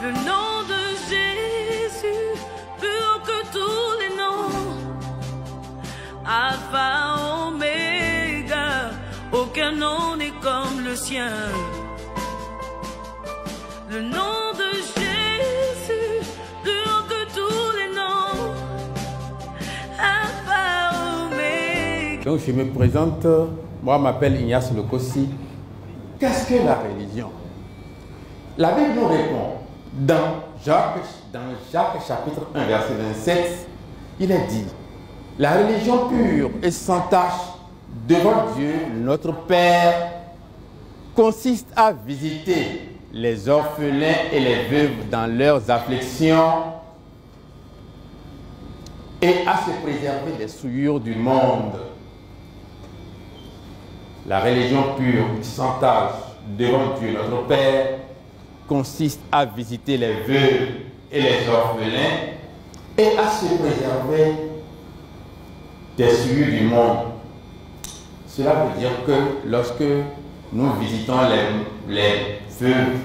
Le nom de Jésus, plus haut que tous les noms. Alpha, Oméga, aucun nom n'est comme le sien. Le nom de Jésus, plus haut que tous les noms. Alpha, Oméga. Donc je me présente, moi je m'appelle Ignace Lokossi. Qu'est-ce que la religion? La Bible nous répond, dans Jacques chapitre 1 verset 27, il est dit, la religion pure et sans tache devant Dieu, notre Père, consiste à visiter les orphelins et les veuves dans leurs afflictions et à se préserver des souillures du monde. La religion pure et sans tache devant Dieu, notre Père, consiste à visiter les veuves et les orphelins et à se préserver des souillures du monde. Cela veut dire que lorsque nous visitons les veuves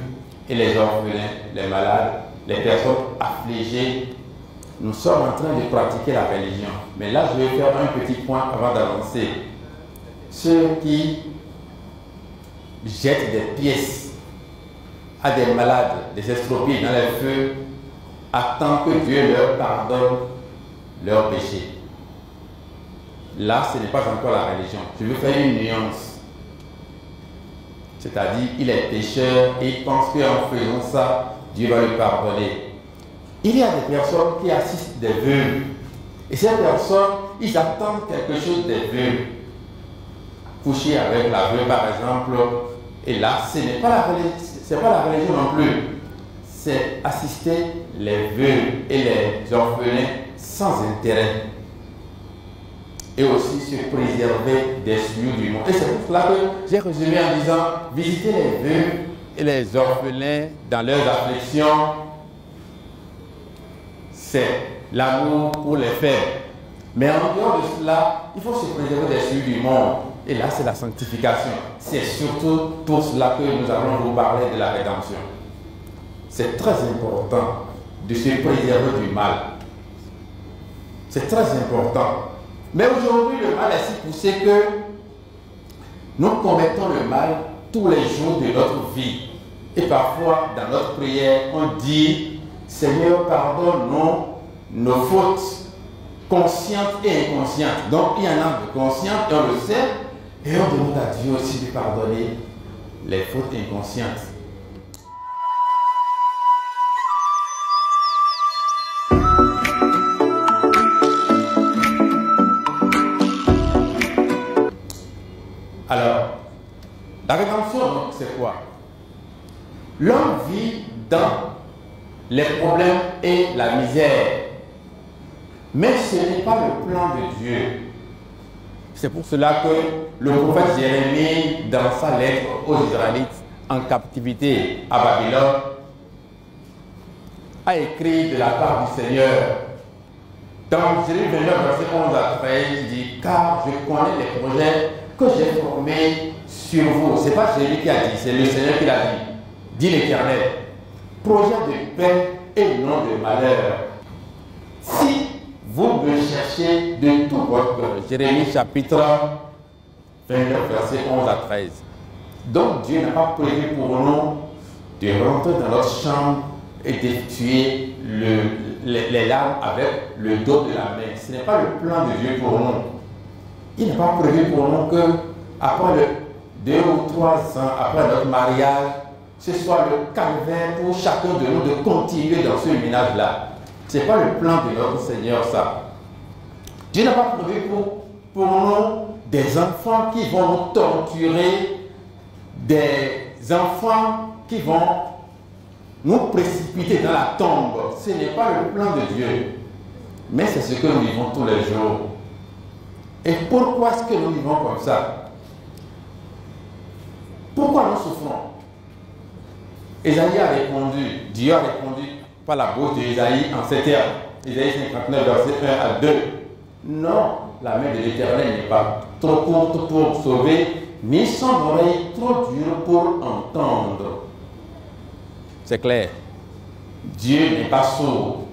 et les orphelins, les malades, les personnes affligées, nous sommes en train de pratiquer la religion. Mais là, je vais faire un petit point avant d'avancer. Ceux qui jettent des pièces à des malades, des estropiés dans les feux, attendent que Dieu leur pardonne leurs péchés. Là, ce n'est pas encore la religion. Je veux faire une nuance. C'est-à-dire, il est pécheur et il pense qu'en faisant ça, Dieu va lui pardonner. Il y a des personnes qui assistent des veuves. Et ces personnes, ils attendent quelque chose des veuves. Coucher avec la veuve, par exemple. Et là, ce n'est pas la religion non plus. C'est assister les veuves et les orphelins sans intérêt. Et aussi se préserver des souillures du monde. Et c'est pour cela que j'ai résumé en disant, visiter les veuves et les orphelins dans leurs afflictions, c'est l'amour pour les faibles. Mais en dehors de cela, il faut se préserver des souillures du monde. Et là, c'est la sanctification. C'est surtout pour cela que nous allons vous parler de la rédemption. C'est très important de se préserver du mal. C'est très important. Mais aujourd'hui, le mal est si poussé que nous commettons le mal tous les jours de notre vie. Et parfois, dans notre prière, on dit, Seigneur, pardonne-nous nos fautes conscientes et inconscientes. Donc, il y en a de conscientes, et on le sait, et on demande à Dieu aussi de pardonner les fautes inconscientes. Alors, la rédemption, c'est quoi? L'homme vit dans les problèmes et la misère. Mais ce n'est pas le plan de Dieu. C'est pour cela que le prophète Jérémie, dans sa lettre aux Israélites en captivité à Babylone, a écrit de la part du Seigneur. Dans Jérémie 29, verset 11 à 13, il dit, car je connais les projets que j'ai formés sur vous. Ce n'est pas Jérémie qui a dit, c'est le Seigneur qui l'a dit. Dit l'Éternel, projet de paix et non de malheur. Si vous me cherchez de tout votre cœur. Jérémie chapitre 29, verset 11 à 13. Donc Dieu n'a pas prévu pour nous de rentrer dans notre chambre et d'effectuer les larmes avec le dos de la main. Ce n'est pas le plan de Dieu pour nous. Il n'a pas prévu pour nous que après 2 ou 3 ans, après notre mariage, ce soit le calvaire pour chacun de nous de continuer dans ce ménage-là. Ce n'est pas le plan de notre Seigneur, ça. Dieu n'a pas prévu pour nous des enfants qui vont nous torturer, des enfants qui vont nous précipiter dans la tombe. Ce n'est pas le plan de Dieu. Mais c'est ce que nous vivons tous les jours. Et pourquoi est-ce que nous vivons comme ça? Pourquoi nous souffrons? Ésaïe a répondu, Dieu a répondu par la bouche d'Ésaïe en ces termes. Ésaïe 59, verset 1 à 2. Non, la main de l'Éternel n'est pas trop courte pour sauver, ni son oreille trop dure pour entendre. C'est clair. Dieu n'est pas sourd.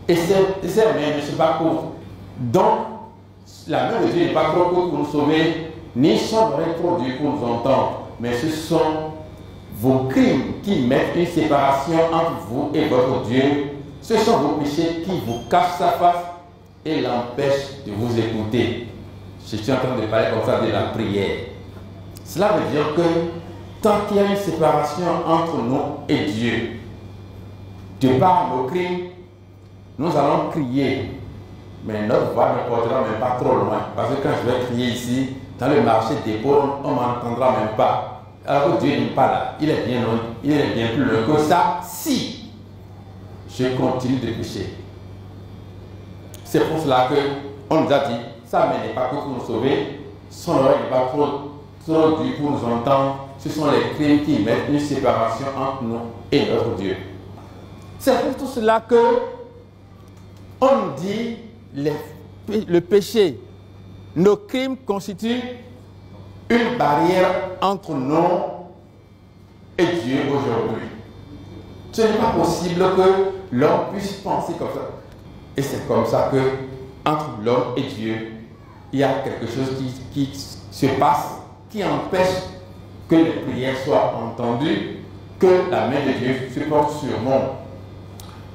Et ses mains ne sont pas courtes. Donc, la main de Dieu n'est pas trop courte pour nous sauver, ni son oreille trop dure pour nous entendre. Mais ce sont vos crimes qui mettent une séparation entre vous et votre Dieu. Ce sont vos péchés qui vous cachent sa face et l'empêchent de vous écouter. Je suis en train de parler comme ça de la prière. Cela veut dire que tant qu'il y a une séparation entre nous et Dieu, de par nos crimes, nous allons crier. Mais notre voix ne portera même pas trop loin. Parce que quand je vais crier ici, dans le marché des pauvres, on ne m'entendra même pas. Alors que Dieu n'est pas là. Il est bien loin. Il est bien plus loin que ça. Si je continue de pécher. C'est pour cela qu'on nous a dit, sa main n'est pas que pour nous sauver, son oreille n'est pas trop dure pour nous entendre. Ce sont les crimes qui mettent une séparation entre nous et notre Dieu. C'est pour tout cela que on nous dit le péché, nos crimes constituent une barrière entre nous et Dieu aujourd'hui. Ce n'est pas possible que l'homme puisse penser comme ça. Et c'est comme ça que entre l'homme et Dieu, il y a quelque chose qui se passe, qui empêche que les prières soient entendues, que la main de Dieu se porte sur nous.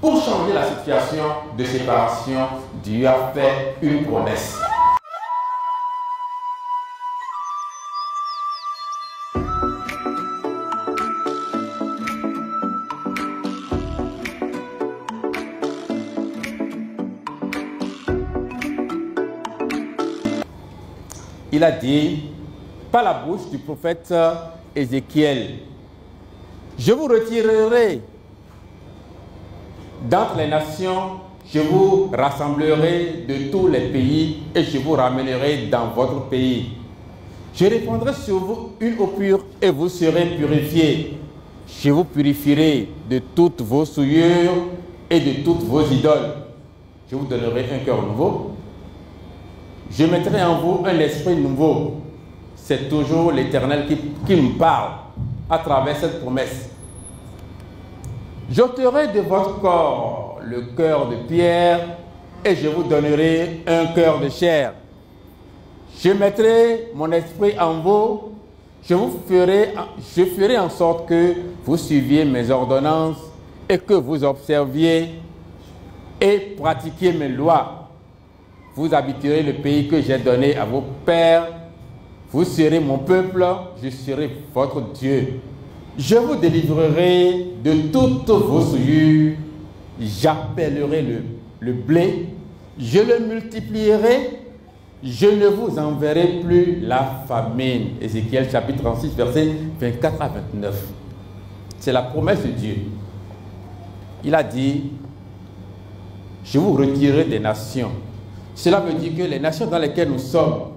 Pour changer la situation de séparation, Dieu a fait une promesse. Il a dit, par la bouche du prophète Ézéchiel, je vous retirerai d'entre les nations, je vous rassemblerai de tous les pays et je vous ramènerai dans votre pays. Je répandrai sur vous une eau pure et vous serez purifiés. Je vous purifierai de toutes vos souillures et de toutes vos idoles. Je vous donnerai un cœur nouveau. Je mettrai en vous un esprit nouveau. C'est toujours l'Éternel qui nous parle à travers cette promesse. J'ôterai de votre corps le cœur de pierre et je vous donnerai un cœur de chair. Je mettrai mon esprit en vous. Je ferai en sorte que vous suiviez mes ordonnances et que vous observiez et pratiquiez mes lois. Vous habiterez le pays que j'ai donné à vos pères. Vous serez mon peuple, je serai votre Dieu. Je vous délivrerai de toutes vos souillures. J'appellerai le blé. Je le multiplierai. Je ne vous enverrai plus la famine. Ézéchiel chapitre 36, versets 24 à 29. C'est la promesse de Dieu. Il a dit, je vous retirerai des nations. Cela veut dire que les nations dans lesquelles nous sommes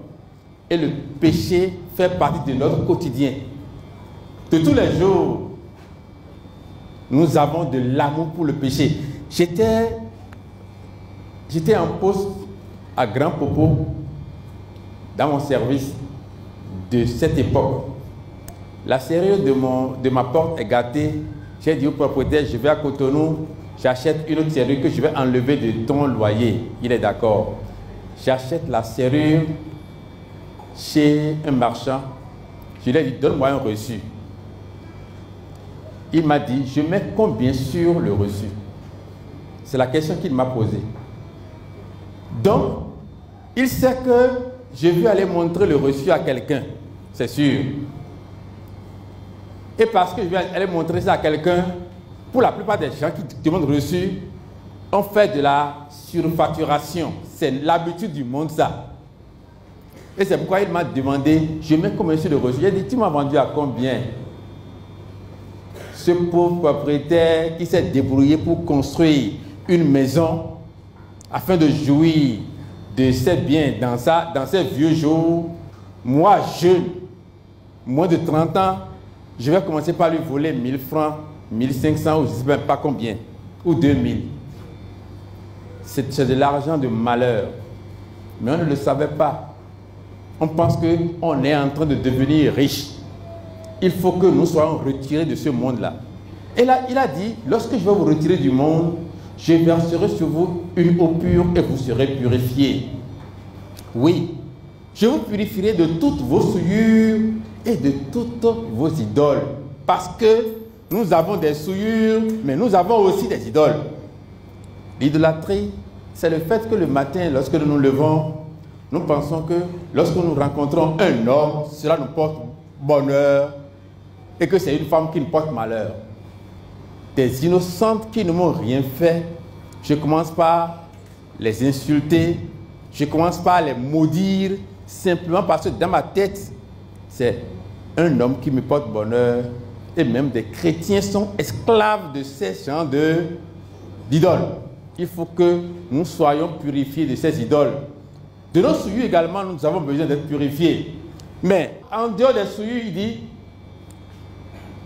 et le péché fait partie de notre quotidien. De tous les jours, nous avons de l'amour pour le péché. J'étais en poste à Grand Popo dans mon service de cette époque. La serrure de ma porte est gâtée. J'ai dit au propriétaire, je vais à Cotonou, j'achète une autre serrure que je vais enlever de ton loyer. Il est d'accord. J'achète la serrure chez un marchand. Je lui ai dit, donne-moi un reçu. Il m'a dit, je mets combien sur le reçu? C'est la question qu'il m'a posée. Donc, il sait que je vais aller montrer le reçu à quelqu'un, c'est sûr. Et parce que je vais aller montrer ça à quelqu'un, pour la plupart des gens qui demandent reçu, on fait de la surfacturation. C'est l'habitude du monde, ça. Et c'est pourquoi il m'a demandé, je mets combien sur le reçu? Il a dit, tu m'as vendu à combien? Ce pauvre propriétaire qui s'est débrouillé pour construire une maison afin de jouir de ses biens dans ses vieux jours. Moi, jeune, moins de 30 ans, je vais commencer par lui voler 1000 francs, 1500 ou je ne sais même pas combien, ou 2000. C'est de l'argent de malheur. Mais on ne le savait pas. On pense qu'on est en train de devenir riche. Il faut que nous soyons retirés de ce monde-là. Et là, il a dit, lorsque je vais vous retirer du monde, je verserai sur vous une eau pure et vous serez purifiés. Oui, je vous purifierai de toutes vos souillures et de toutes vos idoles. Parce que nous avons des souillures, mais nous avons aussi des idoles. L'idolâtrie, c'est le fait que le matin, lorsque nous nous levons, nous pensons que lorsque nous rencontrons un homme, cela nous porte bonheur et que c'est une femme qui nous porte malheur. Des innocentes qui ne m'ont rien fait, je commence par les insulter, je commence par les maudire, simplement parce que dans ma tête, c'est un homme qui me porte bonheur. Et même des chrétiens sont esclaves de ces genres d'idoles. Il faut que nous soyons purifiés de ces idoles. De nos souillures également, nous avons besoin d'être purifiés. Mais en dehors des souillures, il dit,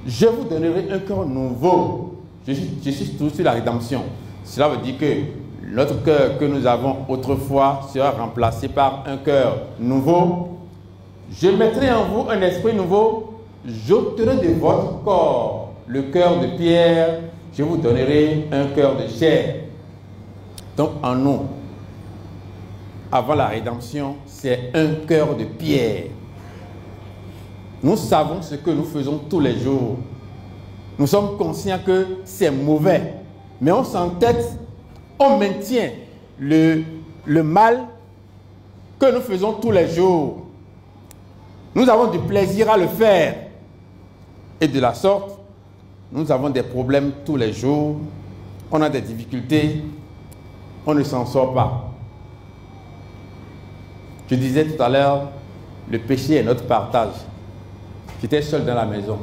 je vous donnerai un cœur nouveau. Je suis toujours sur la rédemption. Cela veut dire que notre cœur que nous avons autrefois sera remplacé par un cœur nouveau. Je mettrai en vous un esprit nouveau. J'ôterai de votre corps le cœur de pierre. Je vous donnerai un cœur de chair. Donc en nous, avant la rédemption, c'est un cœur de pierre. Nous savons ce que nous faisons tous les jours. Nous sommes conscients que c'est mauvais, mais on s'entête, on maintient le mal que nous faisons tous les jours. Nous avons du plaisir à le faire. Et de la sorte, nous avons des problèmes tous les jours. On a des difficultés. On ne s'en sort pas. Je disais tout à l'heure, le péché est notre partage. J'étais seul dans la maison.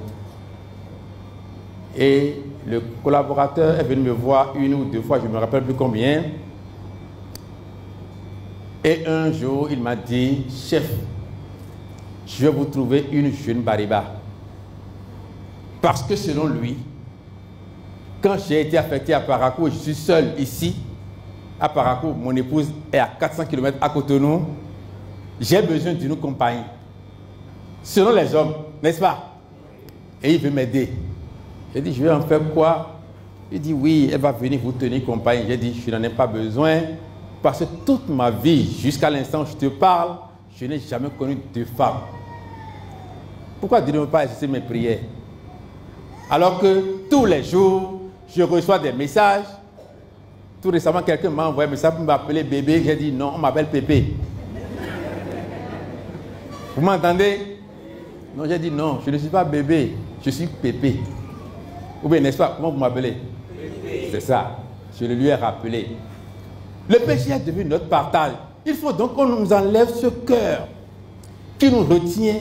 Et le collaborateur est venu me voir une ou deux fois, je ne me rappelle plus combien. Et un jour, il m'a dit, chef, je vais vous trouver une jeune Bariba. Parce que selon lui, quand j'ai été affecté à Parakou, je suis seul ici, à Parakou, mon épouse est à 400 km à Cotonou, j'ai besoin d'une compagnie. Selon les hommes, n'est-ce pas? Et il veut m'aider. J'ai dit, je vais en faire quoi? Il dit, oui, elle va venir vous tenir compagnie. J'ai dit, je n'en ai pas besoin, parce que toute ma vie, jusqu'à l'instant où je te parle, je n'ai jamais connu de femme. Pourquoi ne pas exercer mes prières? Alors que tous les jours, je reçois des messages. Tout récemment, quelqu'un m'a envoyé un message pour m'appeler bébé. J'ai dit, non, on m'appelle Pépé. Vous m'entendez? Non, j'ai dit, non, je ne suis pas bébé, je suis Pépé. Ou bien, n'est-ce pas? Comment vous m'appelez? C'est ça. Je le lui ai rappelé. Le péché est devenu notre partage. Il faut donc qu'on nous enlève ce cœur qui nous retient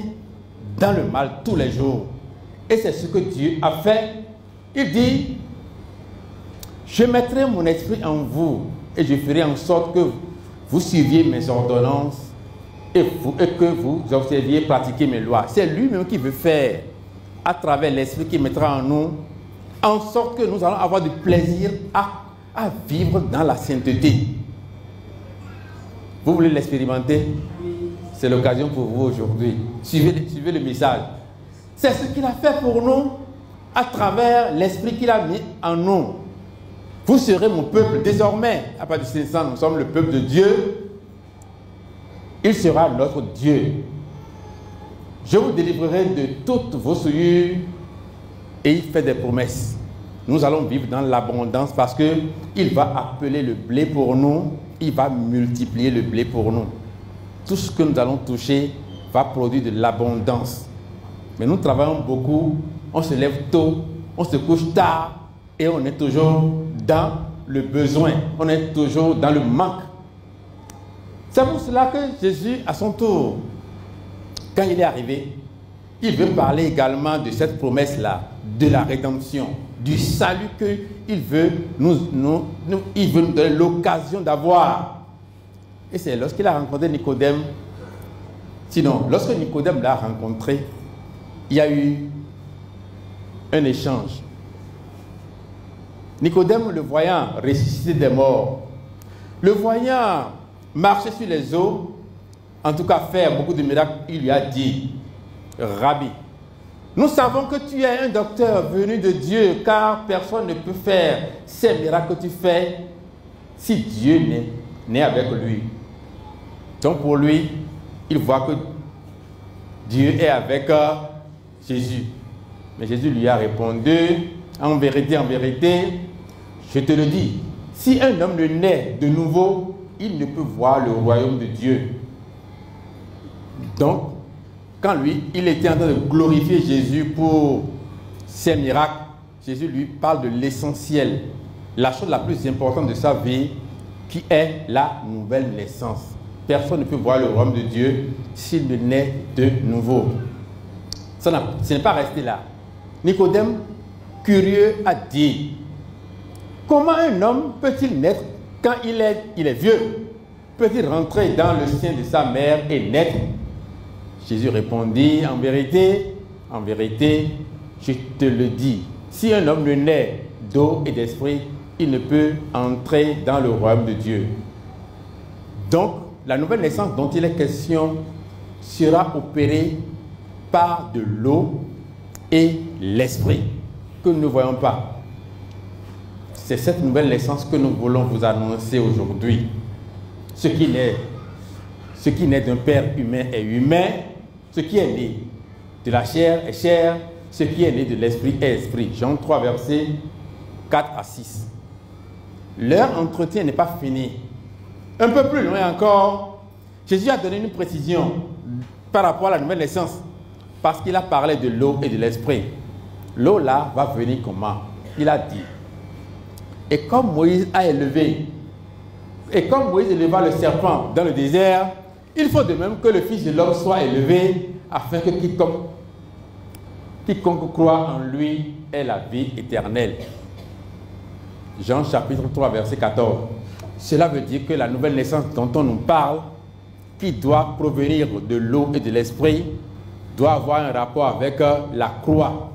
dans le mal tous les jours. Et c'est ce que Dieu a fait. Il dit, je mettrai mon esprit en vous et je ferai en sorte que vous suiviez mes ordonnances et que vous observiez, pratiquiez mes lois. C'est lui-même qui veut faire, à travers l'esprit qu'il mettra en nous, en sorte que nous allons avoir du plaisir à vivre dans la sainteté. Vous voulez l'expérimenter? C'est l'occasion pour vous aujourd'hui. Suivez le message. C'est ce qu'il a fait pour nous à travers l'esprit qu'il a mis en nous. Vous serez mon peuple désormais. À partir de 500, nous sommes le peuple de Dieu. Il sera notre Dieu. Je vous délivrerai de toutes vos souillures. Et il fait des promesses. Nous allons vivre dans l'abondance parce qu'il va appeler le blé pour nous. Il va multiplier le blé pour nous. Tout ce que nous allons toucher va produire de l'abondance. Mais nous travaillons beaucoup, on se lève tôt, on se couche tard et on est toujours dans le besoin, on est toujours dans le manque. C'est pour cela que Jésus, à son tour, quand il est arrivé, il veut parler également de cette promesse-là, de la rédemption, du salut qu'il veut il veut nous donner l'occasion d'avoir. Et c'est lorsqu'il a rencontré Nicodème, sinon, lorsque Nicodème l'a rencontré, il y a eu un échange. Nicodème, le voyant ressuscité des morts, le voyant marcher sur les eaux, en tout cas faire beaucoup de miracles, il lui a dit, Rabbi, Nous savons que tu es un docteur venu de Dieu, car personne ne peut faire ces miracles que tu fais si Dieu n'est avec lui. Donc pour lui, il voit que Dieu est avec Jésus. Mais Jésus lui a répondu, en vérité, je te le dis, si un homme ne naît de nouveau, il ne peut voir le royaume de Dieu. Donc, quand lui, il était en train de glorifier Jésus pour ses miracles, Jésus lui parle de l'essentiel, la chose la plus importante de sa vie, qui est la nouvelle naissance. Personne ne peut voir le royaume de Dieu s'il ne naît de nouveau. Ce n'est pas resté là. Nicodème, curieux, a dit, comment un homme peut-il naître quand il est vieux? Peut-il rentrer dans le sein de sa mère et naître? Jésus répondit, en vérité, je te le dis, si un homme ne naît d'eau et d'esprit, il ne peut entrer dans le royaume de Dieu. Donc, la nouvelle naissance dont il est question sera opérée par de l'eau et l'esprit que nous ne voyons pas. C'est cette nouvelle naissance que nous voulons vous annoncer aujourd'hui. Ce qui naît d'un père humain est humain. Ce qui est né de la chair est chair. Ce qui est né de l'esprit est esprit. Jean 3, versets 4 à 6. Leur entretien n'est pas fini. Un peu plus loin encore, Jésus a donné une précision par rapport à la nouvelle naissance. Parce qu'il a parlé de l'eau et de l'esprit. L'eau là va venir comment? Il a dit. Et comme Moïse éleva le serpent dans le désert, il faut de même que le Fils de l'homme soit élevé, afin que quiconque croit en lui ait la vie éternelle. Jean chapitre 3, verset 14. Cela veut dire que la nouvelle naissance dont on nous parle, qui doit provenir de l'eau et de l'esprit, doit avoir un rapport avec la croix.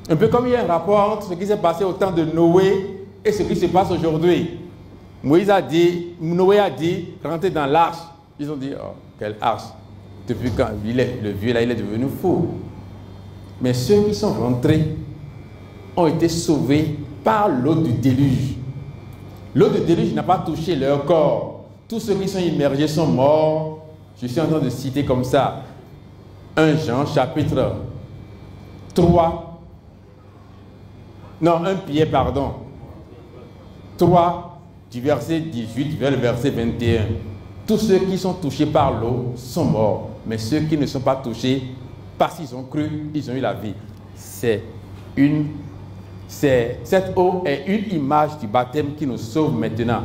Un peu comme il y a un rapport entre ce qui s'est passé au temps de Noé et ce qui se passe aujourd'hui. Noé a dit, rentrez dans l'arche. Ils ont dit, oh, quelle arche? Depuis quand le vieux là, il est devenu fou. Mais ceux qui sont rentrés ont été sauvés par l'eau du déluge. L'eau du déluge n'a pas touché leur corps. Tous ceux qui sont immergés sont morts. Je suis en train de citer comme ça. 1 Jean chapitre 3. Non, 1 Pierre, pardon. 3 du verset 18 vers le verset 21. Tous ceux qui sont touchés par l'eau sont morts. Mais ceux qui ne sont pas touchés, parce qu'ils ont cru, ils ont eu la vie. Cette eau est une image du baptême qui nous sauve maintenant.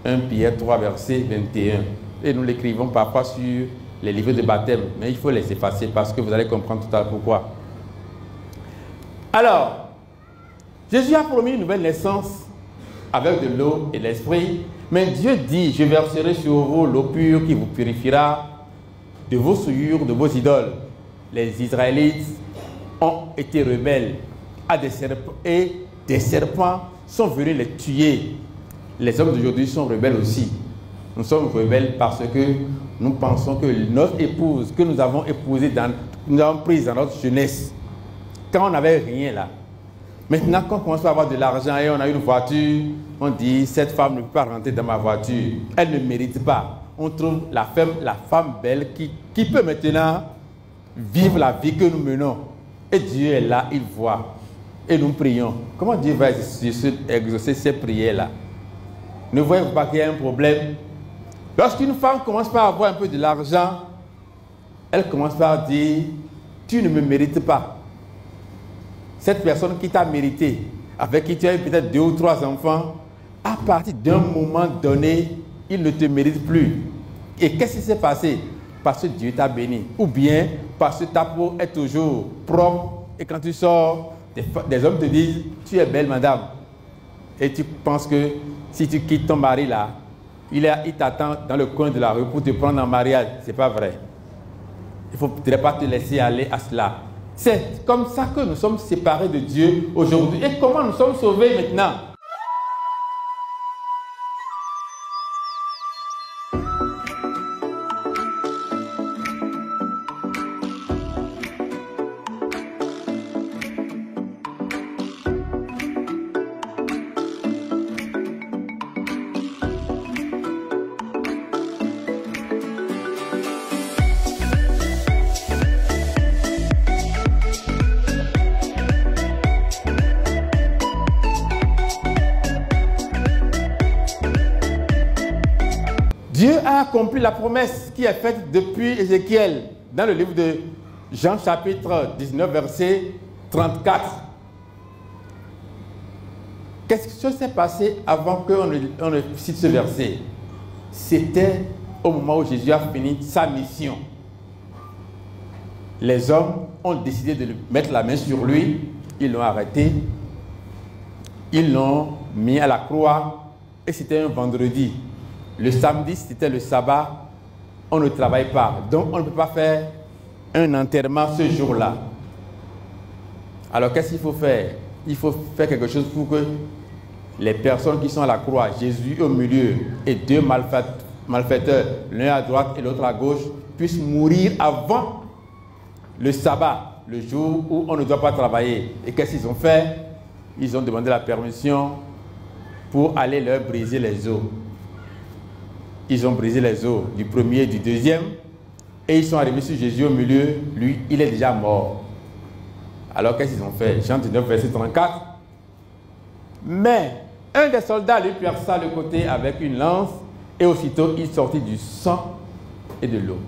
1 Pierre 3, verset 21. Et nous l'écrivons parfois sur les livres de baptême, mais il faut les effacer parce que vous allez comprendre tout à l'heure pourquoi. Alors, Jésus a promis une nouvelle naissance avec de l'eau et l'esprit, mais Dieu dit, je verserai sur vous l'eau pure qui vous purifiera de vos souillures, de vos idoles. Les Israélites ont été rebelles et des serpents sont venus les tuer. Les hommes d'aujourd'hui sont rebelles aussi. Nous sommes rebelles parce que nous pensons que notre épouse, que nous avons épousée, nous avons prise dans notre jeunesse, quand on n'avait rien là. Maintenant, quand on commence à avoir de l'argent et on a une voiture, on dit, cette femme ne peut pas rentrer dans ma voiture. Elle ne mérite pas. On trouve la femme belle qui peut maintenant vivre la vie que nous menons. Et Dieu est là, il voit. Et nous prions. Comment Dieu va exaucer ces prières-là? Ne voyez-vous pas qu'il y a un problème? Lorsqu'une femme commence par avoir un peu de l'argent, elle commence par dire, tu ne me mérites pas. Cette personne qui t'a mérité, avec qui tu as eu peut-être 2 ou 3 enfants, à partir d'un moment donné, il ne te mérite plus. Et qu'est-ce qui s'est passé? Parce que Dieu t'a béni. Ou bien parce que ta peau est toujours propre. Et quand tu sors, des hommes te disent, tu es belle madame. Et tu penses que si tu quittes ton mari là, il t'attend dans le coin de la rue pour te prendre en mariage. Ce n'est pas vrai. Il ne faudrait pas te laisser aller à cela. C'est comme ça que nous sommes séparés de Dieu aujourd'hui. Et comment nous sommes sauvés maintenant? accompli la promesse qui est faite depuis Ézéchiel dans le livre de Jean chapitre 19 verset 34. Qu'est-ce qui s'est passé avant qu'on ne cite ce verset? C'était au moment où Jésus a fini sa mission. Les hommes ont décidé de mettre la main sur lui, ils l'ont arrêté, ils l'ont mis à la croix et c'était un vendredi. Le samedi, c'était le sabbat, on ne travaille pas. Donc on ne peut pas faire un enterrement ce jour-là. Alors qu'est-ce qu'il faut faire? Il faut faire quelque chose pour que les personnes qui sont à la croix, Jésus au milieu et deux malfaiteurs, l'un à droite et l'autre à gauche, puissent mourir avant le sabbat, le jour où on ne doit pas travailler. Et qu'est-ce qu'ils ont fait? Ils ont demandé la permission pour aller leur briser les os. Ils ont brisé les os du premier et du deuxième et ils sont arrivés sur Jésus au milieu. Lui, il est déjà mort. Alors qu'est-ce qu'ils ont fait? Jean 19, verset 34. Mais un des soldats lui perça le côté avec une lance et aussitôt il sortit du sang et de l'eau.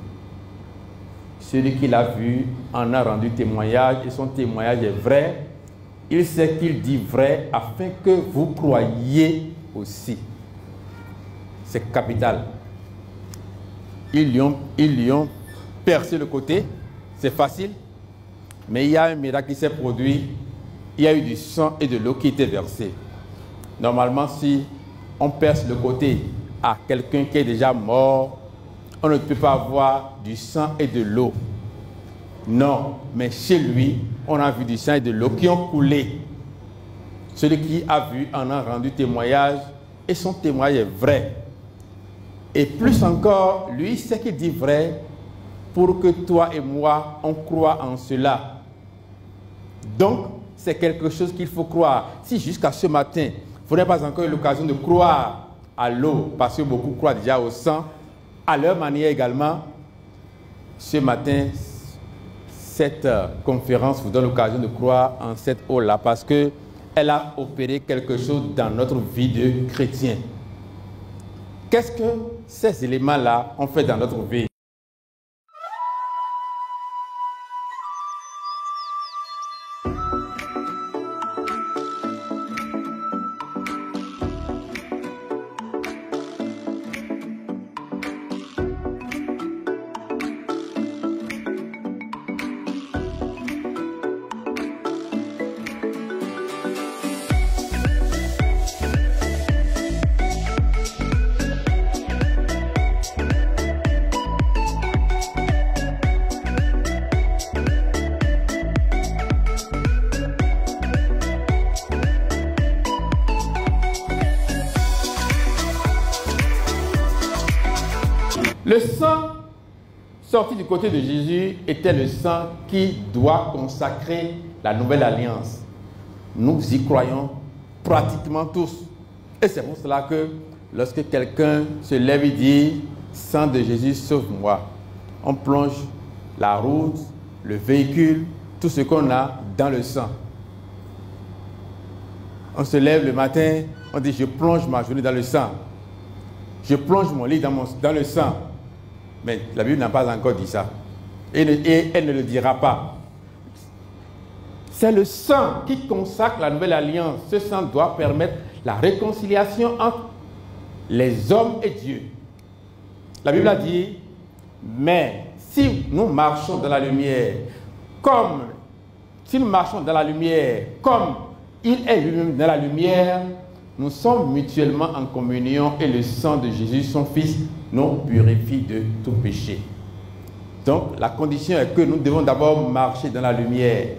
Celui qui l'a vu en a rendu témoignage et son témoignage est vrai. Il sait qu'il dit vrai afin que vous croyiez aussi. C'est capital. Ils lui ont percé le côté, c'est facile, mais il y a un miracle qui s'est produit. Il y a eu du sang et de l'eau qui étaient versés. Normalement, si on perce le côté à quelqu'un qui est déjà mort, on ne peut pas avoir du sang et de l'eau. Non, mais chez lui, on a vu du sang et de l'eau qui ont coulé. Celui qui a vu en a rendu témoignage et son témoignage est vrai. Et plus encore, lui, c'est qu'il dit vrai pour que toi et moi, on croit en cela. Donc, c'est quelque chose qu'il faut croire. Si jusqu'à ce matin, vous n'avez pas encore eu l'occasion de croire à l'eau, parce que beaucoup croient déjà au sang, à leur manière également, ce matin, cette conférence vous donne l'occasion de croire en cette eau-là, parce qu'elle a opéré quelque chose dans notre vie de chrétien. Qu'est-ce que ces éléments-là ont fait dans notre vie? Le sang sorti du côté de Jésus était le sang qui doit consacrer la nouvelle alliance. Nous y croyons pratiquement tous. Et c'est pour cela que lorsque quelqu'un se lève et dit « Sang de Jésus, sauve-moi », on plonge la route, le véhicule, tout ce qu'on a dans le sang. On se lève le matin, on dit « Je plonge ma journée dans le sang. Je plonge mon lit dans le sang. » Mais la Bible n'a pas encore dit ça. Et elle ne le dira pas. C'est le sang qui consacre la nouvelle alliance. Ce sang doit permettre la réconciliation entre les hommes et Dieu. La Bible a dit, mais si nous marchons dans la lumière, comme il est lui-même dans la lumière, nous sommes mutuellement en communion et le sang de Jésus, son Fils, nous purifie de tout péché. Donc, la condition est que nous devons d'abord marcher dans la lumière.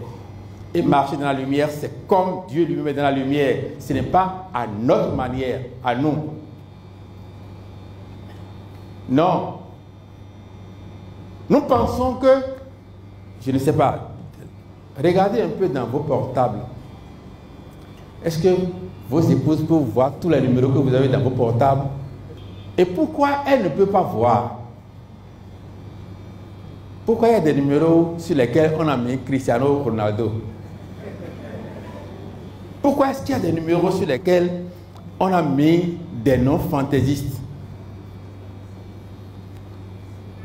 Et marcher dans la lumière, c'est comme Dieu lui-même est dans la lumière. Ce n'est pas à notre manière, à nous. Non. Nous pensons que, je ne sais pas, regardez un peu dans vos portables. Est-ce que vos épouses peuvent voir tous les numéros que vous avez dans vos portables? Et pourquoi elle ne peut pas voir? Pourquoi il y a des numéros sur lesquels on a mis Cristiano Ronaldo? Pourquoi est-ce qu'il y a des numéros sur lesquels on a mis des noms fantaisistes?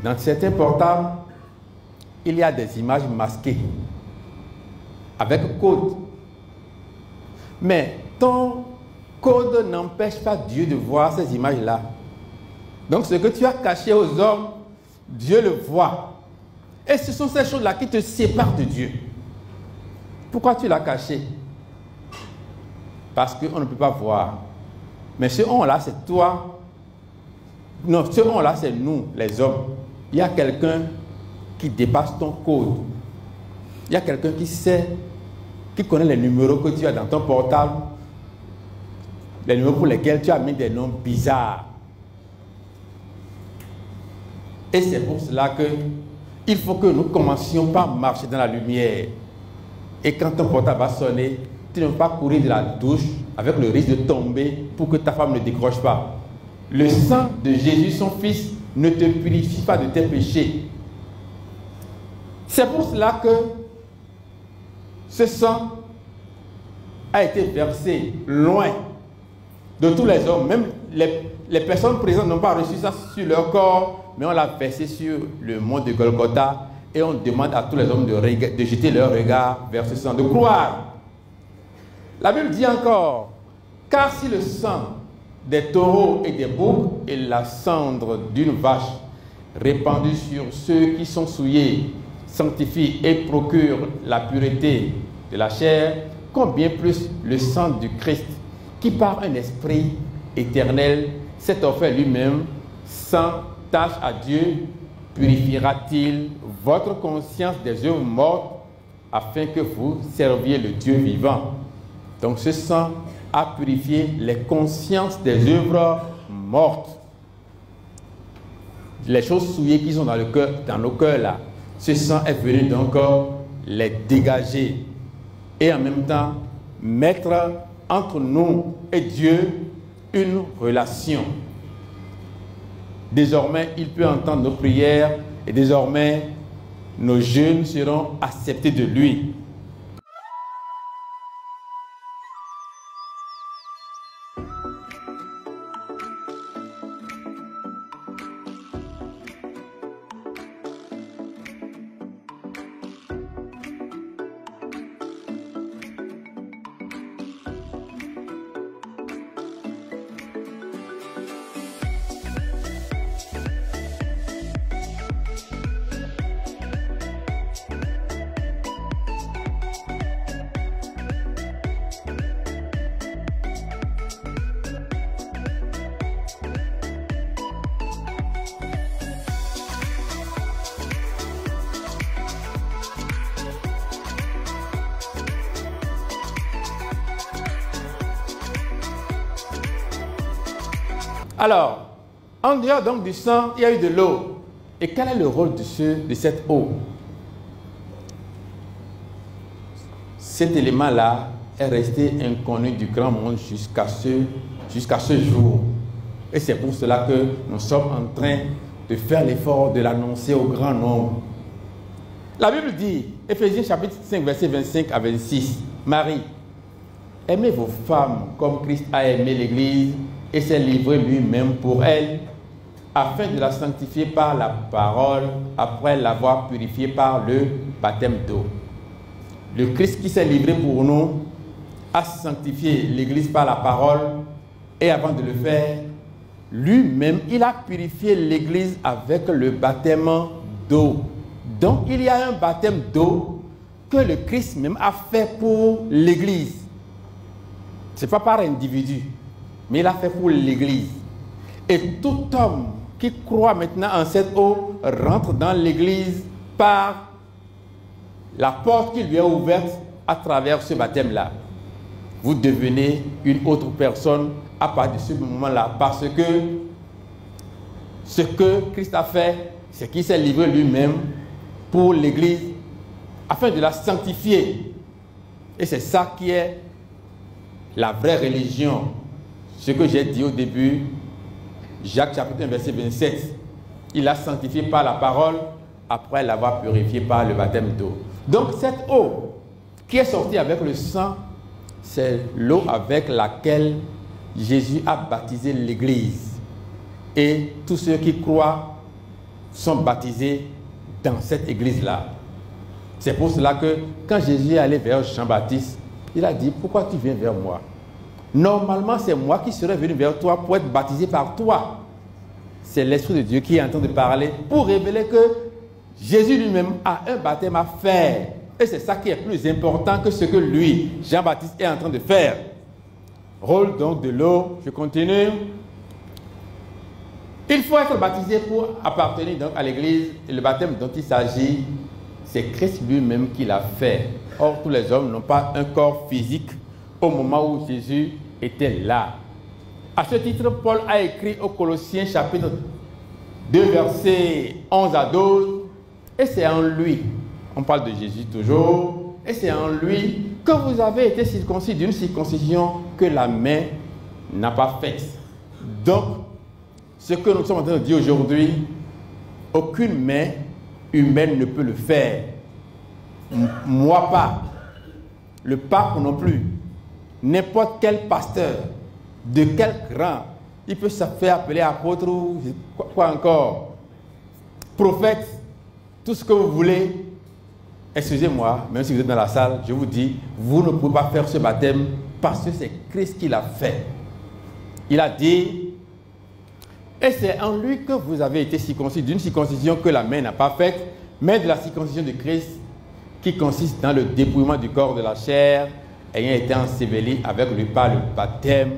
Dans certains portables, il y a des images masquées avec code. Mais ton code n'empêche pas Dieu de voir ces images-là. Donc ce que tu as caché aux hommes, Dieu le voit. Et ce sont ces choses-là qui te séparent de Dieu. Pourquoi tu l'as caché? Parce qu'on ne peut pas voir. Mais ce on-là, c'est toi. Non, ce on-là, c'est nous, les hommes. Il y a quelqu'un qui dépasse ton code. Il y a quelqu'un qui sait, qui connaît les numéros que tu as dans ton portable, les numéros pour lesquels tu as mis des noms bizarres. Et c'est pour cela que il faut que nous commencions par marcher dans la lumière. Et quand ton portable va sonner, tu ne vas pas courir de la douche avec le risque de tomber pour que ta femme ne décroche pas. Le sang de Jésus, son Fils, ne te purifie pas de tes péchés. C'est pour cela que ce sang a été versé loin de tous les hommes. Même les personnes présentes n'ont pas reçu ça sur leur corps, mais on l'a versé sur le mont de Golgotha et on demande à tous les hommes de jeter leur regard vers ce sang, de croire. La Bible dit encore, car si le sang des taureaux et des boucs et la cendre d'une vache répandue sur ceux qui sont souillés sanctifie et procure la pureté de la chair, combien plus le sang du Christ, qui par un esprit éternel s'est offert lui-même sans tâche à Dieu, purifiera-t-il votre conscience des œuvres mortes afin que vous serviez le Dieu vivant. Donc ce sang a purifié les consciences des œuvres mortes. Les choses souillées qui sont dans le cœur, dans nos cœurs là, ce sang est venu donc les dégager et en même temps mettre entre nous et Dieu une relation. Désormais, il peut entendre nos prières et désormais, nos jeûnes seront acceptés de lui. Alors, en dehors donc du sang, il y a eu de l'eau. Et quel est le rôle de cette eau? Cet élément-là est resté inconnu du grand monde jusqu'à ce jour. Et c'est pour cela que nous sommes en train de faire l'effort de l'annoncer au grand nombre. La Bible dit, Éphésiens chapitre 5, verset 25 à 26, Marie, aimez vos femmes comme Christ a aimé l'Église et s'est livré lui-même pour elle, afin de la sanctifier par la parole, après l'avoir purifiée par le baptême d'eau. Le Christ qui s'est livré pour nous a sanctifié l'Église par la parole, et avant de le faire, lui-même, il a purifié l'Église avec le baptême d'eau. Donc, il y a un baptême d'eau que le Christ même a fait pour l'Église. Ce n'est pas par individu, mais il a fait pour l'Église. Et tout homme qui croit maintenant en cette eau rentre dans l'Église par la porte qui lui est ouverte à travers ce baptême-là. Vous devenez une autre personne à partir de ce moment-là, parce que ce que Christ a fait, c'est qu'il s'est livré lui-même pour l'Église afin de la sanctifier. Et c'est ça qui est la vraie religion. Ce que j'ai dit au début, Jacques chapitre 1 verset 27, il l'a sanctifié par la parole après l'avoir purifié par le baptême d'eau. Donc cette eau qui est sortie avec le sang, c'est l'eau avec laquelle Jésus a baptisé l'Église. Et tous ceux qui croient sont baptisés dans cette église-là. C'est pour cela que quand Jésus est allé vers Jean-Baptiste, il a dit, pourquoi tu viens vers moi? Normalement, c'est moi qui serais venu vers toi pour être baptisé par toi. C'est l'Esprit de Dieu qui est en train de parler pour révéler que Jésus lui-même a un baptême à faire. Et c'est ça qui est plus important que ce que lui, Jean-Baptiste, est en train de faire. Rôle donc de l'eau, je continue. Il faut être baptisé pour appartenir donc à l'église. Et le baptême dont il s'agit, c'est Christ lui-même qui l'a fait. Or, tous les hommes n'ont pas un corps physique au moment où Jésus était là. À ce titre, Paul a écrit aux Colossiens chapitre 2, versets 11 à 12. Et c'est en lui, on parle de Jésus toujours, et c'est en lui que vous avez été circoncis d'une circoncision que la main n'a pas faite. Donc, ce que nous sommes en train de dire aujourd'hui, aucune main humaine ne peut le faire. Moi pas, le pape non plus, n'importe quel pasteur, de quel rang, il peut se faire appeler apôtre ou quoi encore, prophète, tout ce que vous voulez. Excusez-moi, même si vous êtes dans la salle, je vous dis, vous ne pouvez pas faire ce baptême parce que c'est Christ qui l'a fait. Il a dit, et c'est en lui que vous avez été circoncis d'une circoncision que la main n'a pas faite, mais de la circoncision de Christ qui consiste dans le dépouillement du corps de la chair, ayant été enseveli avec lui par le baptême.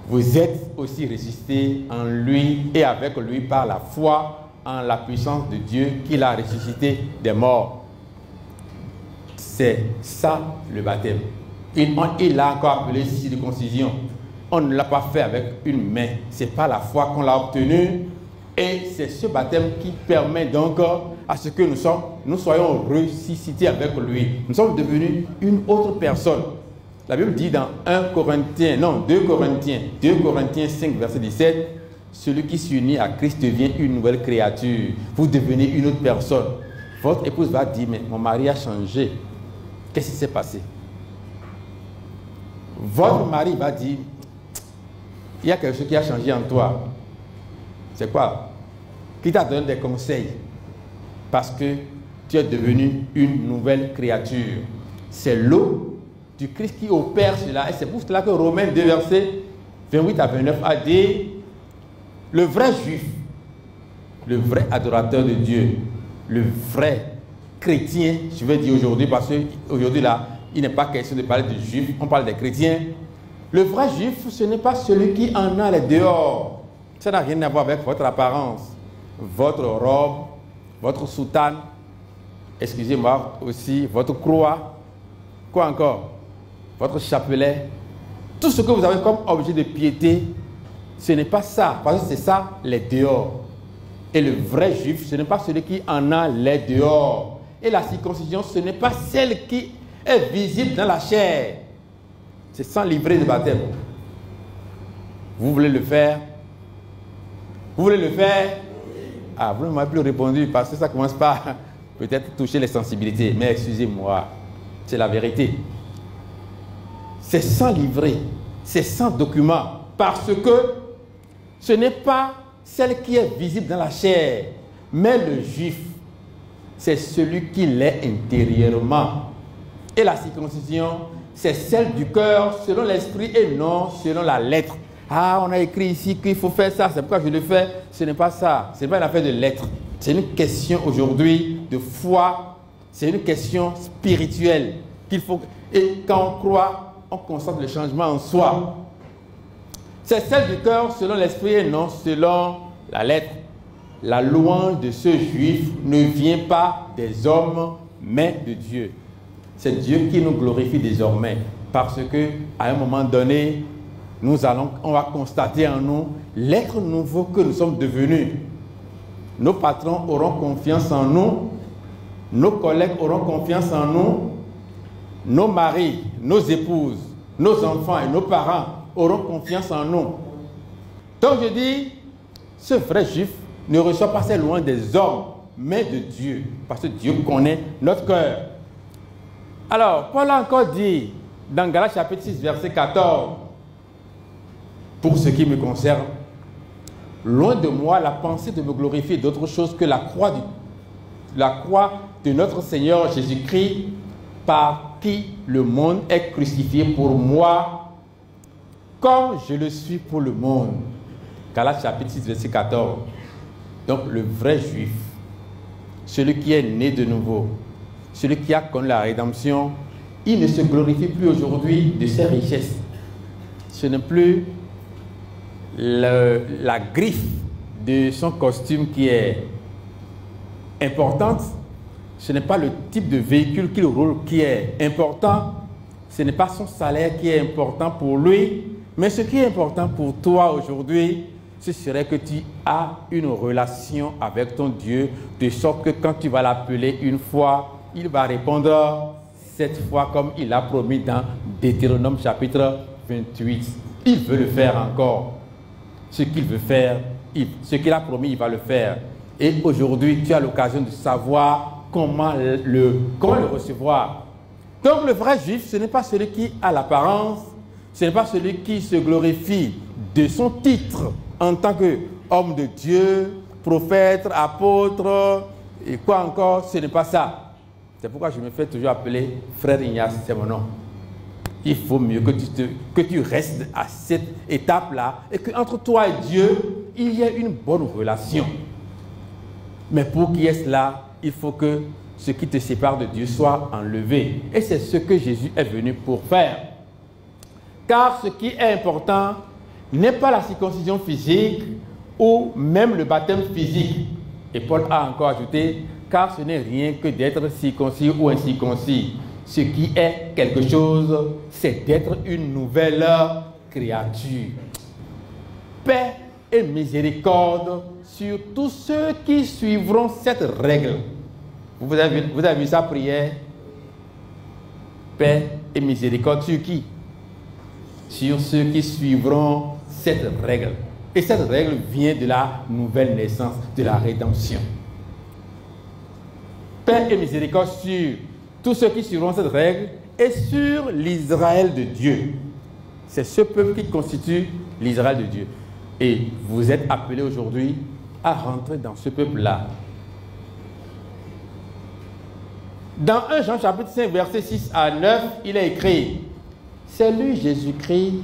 Vous êtes aussi ressuscités en lui et avec lui par la foi en la puissance de Dieu qui l'a ressuscité des morts. C'est ça le baptême. Il l'a encore appelé circoncision. On ne l'a pas fait avec une main. C'est par la foi qu'on l'a obtenu. Et c'est ce baptême qui permet donc à ce que nous soyons ressuscités avec lui. Nous sommes devenus une autre personne. La Bible dit dans 2 Corinthiens 5, verset 17, celui qui s'unit à Christ devient une nouvelle créature. Vous devenez une autre personne. Votre épouse va dire, mais mon mari a changé. Qu'est-ce qui s'est passé? Votre mari va dire, il y a quelque chose qui a changé en toi. C'est quoi? Qui t'a donné des conseils? Parce que tu es devenu une nouvelle créature. C'est l'eau du Christ qui opère cela. Et c'est pour cela que Romains 2, versets 28 à 29 a dit, le vrai juif, le vrai adorateur de Dieu, le vrai chrétien, je vais dire aujourd'hui, parce qu'aujourd'hui là, il n'est pas question de parler de juifs, on parle des chrétiens. Le vrai juif, ce n'est pas celui qui en a les dehors. Ça n'a rien à voir avec votre apparence, votre robe, votre soutane, excusez-moi aussi, votre croix, quoi encore, votre chapelet, tout ce que vous avez comme objet de piété, ce n'est pas ça, parce que c'est ça les dehors. Et le vrai juif, ce n'est pas celui qui en a les dehors. Et la circoncision, ce n'est pas celle qui est visible dans la chair. C'est sans livret de baptême. Vous voulez le faire? Vous voulez le faire? Ah, vous ne m'avez plus répondu parce que ça commence par peut-être toucher les sensibilités. Mais excusez-moi, c'est la vérité. C'est sans livret, c'est sans document. Parce que ce n'est pas celle qui est visible dans la chair, mais le juif, c'est celui qui l'est intérieurement. Et la circoncision, c'est celle du cœur selon l'esprit et non selon la lettre. Ah, on a écrit ici qu'il faut faire ça, c'est pourquoi je le fais. Ce n'est pas ça, ce n'est pas une affaire de lettres. C'est une question aujourd'hui de foi, c'est une question spirituelle qu'il faut. Et quand on croit, on constate le changement en soi. C'est celle du cœur selon l'esprit et non selon la lettre. La louange de ce juif ne vient pas des hommes, mais de Dieu. C'est Dieu qui nous glorifie désormais. Parce que à un moment donné, on va constater en nous l'être nouveau que nous sommes devenus. Nos patrons auront confiance en nous. Nos collègues auront confiance en nous. Nos maris, nos épouses, nos enfants et nos parents auront confiance en nous. Donc je dis, ce vrai juif ne reçoit pas ses louanges des hommes, mais de Dieu. Parce que Dieu connaît notre cœur. Alors, Paul a encore dit, dans Galates chapitre 6, verset 14, pour ce qui me concerne, loin de moi la pensée de me glorifier d'autre chose que la croix de notre Seigneur Jésus-Christ, par qui le monde est crucifié pour moi, comme je le suis pour le monde. Galates chapitre 6, verset 14. Donc le vrai juif, celui qui est né de nouveau, celui qui a connu la rédemption, il ne se glorifie plus aujourd'hui de ses richesses. Ce n'est plus la griffe de son costume qui est importante. Ce n'est pas le type de véhicule qu'il roule qui est important. Ce n'est pas son salaire qui est important pour lui. Mais ce qui est important pour toi aujourd'hui, ce serait que tu as une relation avec ton Dieu, de sorte que quand tu vas l'appeler une fois, il va répondre cette fois comme il a promis dans Deutéronome chapitre 28. Il veut le faire encore. Ce qu'il veut faire, ce qu'il a promis, il va le faire. Et aujourd'hui, tu as l'occasion de savoir comment le recevoir. Donc le vrai juif, ce n'est pas celui qui a l'apparence, ce n'est pas celui qui se glorifie de son titre en tant qu'homme de Dieu, prophète, apôtre, et quoi encore, ce n'est pas ça. C'est pourquoi je me fais toujours appeler frère Ignace, c'est mon nom. Il faut mieux que tu restes à cette étape-là et qu'entre toi et Dieu, il y ait une bonne relation. Mais pour qu'il y ait cela, il faut que ce qui te sépare de Dieu soit enlevé. Et c'est ce que Jésus est venu pour faire. Car ce qui est important n'est pas la circoncision physique ou même le baptême physique. Et Paul a encore ajouté, car ce n'est rien que d'être circoncis ou incirconcis. Ce qui est quelque chose, c'est d'être une nouvelle créature. Paix et miséricorde sur tous ceux qui suivront cette règle. Vous avez vu sa prière? Paix et miséricorde sur qui? Sur ceux qui suivront cette règle. Et cette règle vient de la nouvelle naissance, de la rédemption. Paix et miséricorde sur tous ceux qui suivront cette règle et sur l'Israël de Dieu. C'est ce peuple qui constitue l'Israël de Dieu. Et vous êtes appelés aujourd'hui à rentrer dans ce peuple-là. Dans 1 Jean chapitre 5, versets 6 à 9, il est écrit, c'est lui Jésus-Christ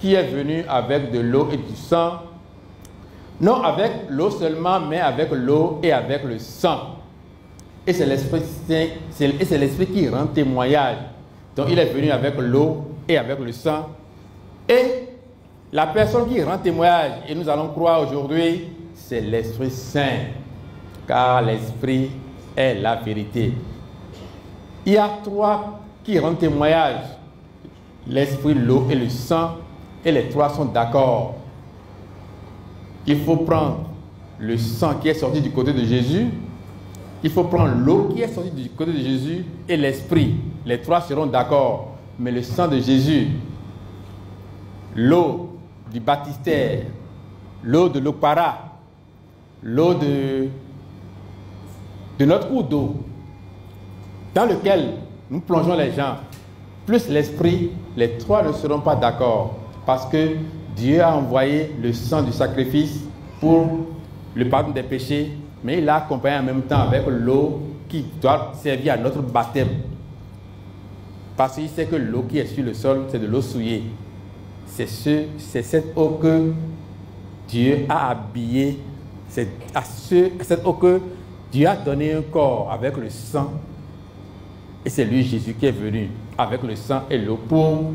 qui est venu avec de l'eau et du sang, non avec l'eau seulement, mais avec l'eau et avec le sang. Et c'est l'Esprit Saint, c'est l'Esprit qui rend témoignage. Donc il est venu avec l'eau et avec le sang. Et la personne qui rend témoignage, et nous allons croire aujourd'hui, c'est l'Esprit Saint. Car l'Esprit est la vérité. Il y a trois qui rendent témoignage. L'Esprit, l'eau et le sang. Et les trois sont d'accord. Il faut prendre le sang qui est sorti du côté de Jésus. Il faut prendre l'eau qui est sortie du côté de Jésus et l'Esprit. Les trois seront d'accord. Mais le sang de Jésus, l'eau du baptistère, l'eau de l'opara, l'eau de notre cours d'eau, dans lequel nous plongeons les gens, plus l'Esprit, les trois ne seront pas d'accord. Parce que Dieu a envoyé le sang du sacrifice pour le pardon des péchés, mais il l'a accompagné en même temps avec l'eau qui doit servir à notre baptême. Parce qu'il sait que l'eau qui est sur le sol, c'est de l'eau souillée. C'est cette eau que Dieu a habillée, c'est à cette eau que Dieu a donné un corps avec le sang. Et c'est lui, Jésus, qui est venu avec le sang et l'eau pour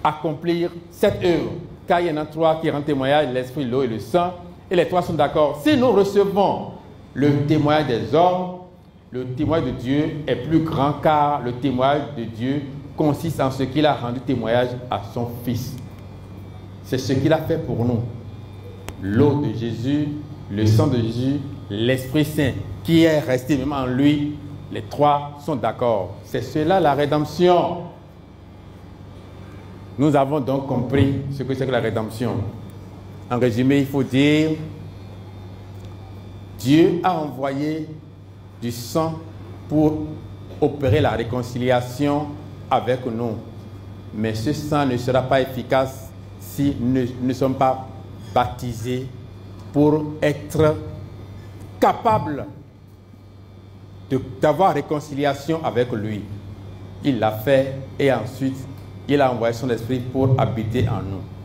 accomplir cette œuvre. Car il y en a trois qui rendent témoignage, l'Esprit, l'eau et le sang. Et les trois sont d'accord. Si nous recevons le témoignage des hommes, le témoignage de Dieu est plus grand, car le témoignage de Dieu consiste en ce qu'il a rendu témoignage à son Fils. C'est ce qu'il a fait pour nous. L'eau de Jésus, le sang de Jésus, l'Esprit Saint qui est resté même en lui. Les trois sont d'accord. C'est cela la rédemption. Nous avons donc compris ce que c'est que la rédemption. En résumé, il faut dire, Dieu a envoyé du sang pour opérer la réconciliation avec nous. Mais ce sang ne sera pas efficace si nous ne sommes pas baptisés pour être capable d'avoir réconciliation avec lui. Il l'a fait et ensuite, il a envoyé son esprit pour habiter en nous.